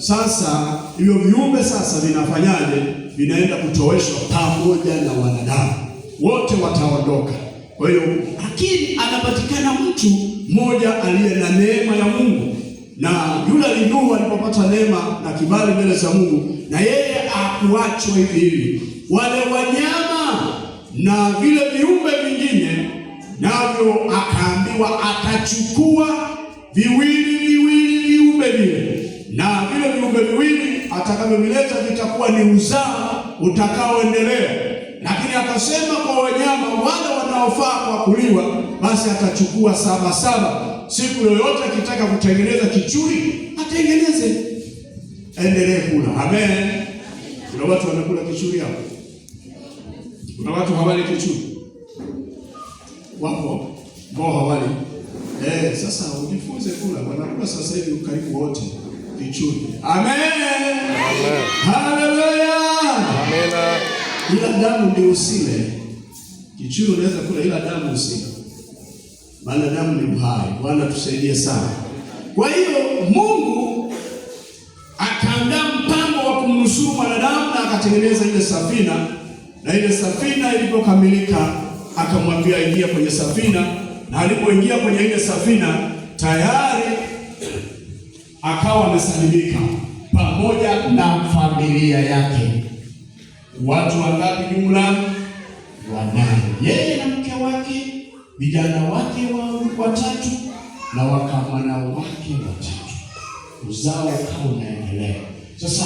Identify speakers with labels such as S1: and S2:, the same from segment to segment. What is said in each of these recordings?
S1: sasa hivyo viumbe sasa vinafanyaje? Vinaenda kutoweshwa pamoja na wanadamu, wote wataondoka. Kwa hiyo lakini anapatikana mtu mmoja aliye na neema ya Mungu, na yule Nuhu alipopata neema na kibali mbele za Mungu, na yeye hakuachwa hivi hivi. Wale wanyama na vile viumbe vingine navyo akaambiwa atachukua viwili viumbe vile, na vile viumbe viwili atakavyovileta vitakuwa ni uzao utakaoendelea. Lakini akasema kwa wanyama wale wanaofaa kwa kuliwa, basi atachukua 7. Siku yoyote akitaka kutengeneza kichuri atengeneze, endelee kula. Amen. Kuna watu wanakula kichuri hapo, kuna watu hawali kichuri, wapo ambao hawali. Sasa ujifunze kula. Wanakula sasa hivi karibu wote kichuri. Amen. Amen. Haleluya. Amen. Ila damu ndio usile. Kichuri unaweza kula, ila damu usile. Maana damu ni uhai. Bwana tusaidie sana. Kwa hiyo Mungu akaandaa mpango wa kumnusuru mwanadamu na akatengeneza ile safina, na ile safina ilipokamilika akamwambia ingia kwenye safina, na alipoingia kwenye ile safina tayari akawa amesalimika pamoja na familia yake. Watu wangapi jumla? 8. Yeye na mke wake, vijana wake 3 na wakamwana wake 3. Uzao ukawa unaendelea. Sasa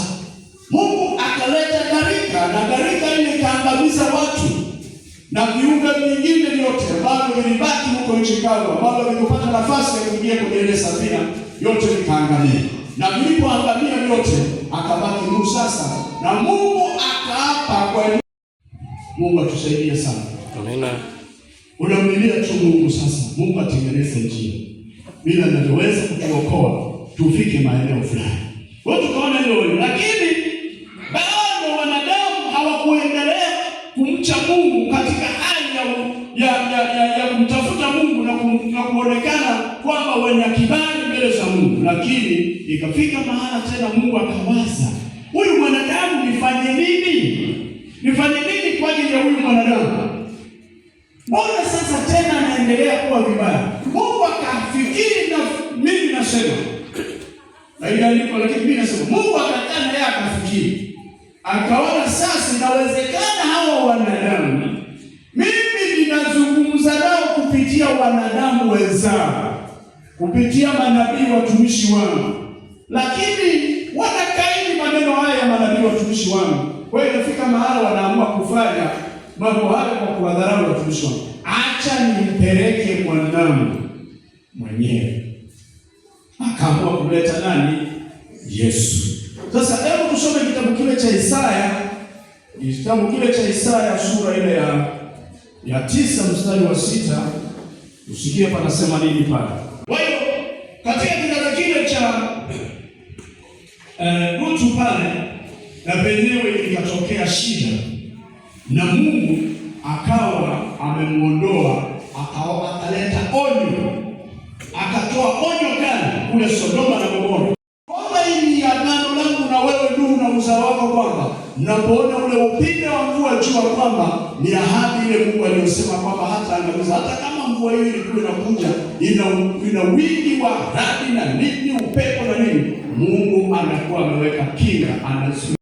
S1: Mungu akaleta gharika, na gharika ile ikaangamiza watu na viumbe vingine vyote ambavyo vilibaki huko nchi kavu, ambavyo vilipata nafasi ya kuingia kwenye ile safina, yote vikaangamia. Na vilipoangamia vyote akabaki Nuhu sasa, na Mungu akaapa kwa Mungu atusaidie sana. Amina. Unamlilia tu Mungu sasa, Mungu atengeneze njia bila anaweza kutuokoa tufike maeneo fulani. Watu kaona hilo, lakini bado wanadamu hawakuendelea kumcha Mungu katika hali ya kumtafuta Mungu na kuonekana kwamba wenye kibali mbele za Mungu. Lakini ikafika mahala tena Mungu akawaza, huyu mwanadamu nifanye nini? Nifanye nini kwa ajili ya huyu mwanadamu? Mbona sasa tena anaendelea kuwa vibaya? Mungu akafikiri, na mimi nasema haiandiko, lakini mimi nasema Mungu akakaa naye akafikiri, akaona sasa inawezekana hawa wanadamu mimi ninazungumza nao kupitia wanadamu wenzao, kupitia manabii watumishi wangu, lakini wanakaidi maneno haya ya manabii watumishi wangu. Kwa hiyo inafika mahali wanaamua kufanya mambo haya kwa kuwadharau watumishi wangu. Acha nimpeleke mwanadamu mwenyewe. Akaamua kuleta nani? Yesu. Sasa hebu tusome kitabu kile cha Isaya. Kitabu kile cha Isaya sura ile ya 9 mstari wa 6. Usikie panasema nini pale. Kwa hiyo katika kitabu kile cha Rutu pale, na penyewe ikatokea shida, na Mungu akawa amemuondoa, akaleta onyo, akatoa onyo kali kule Sodoma na Gomora. Kwamba hili ni agano langu na wewe Nuhu na uzao wako, kwamba mnapoona ule upinde wa mvua jua kwamba ni ahadi ile Mungu aliyosema kwamba hata angamiza, hata kama mvua hiyo ilikuwa inakuja ina wingi wa radi na nini, upepo na nini, Mungu anakuwa ameweka kinga, anazuia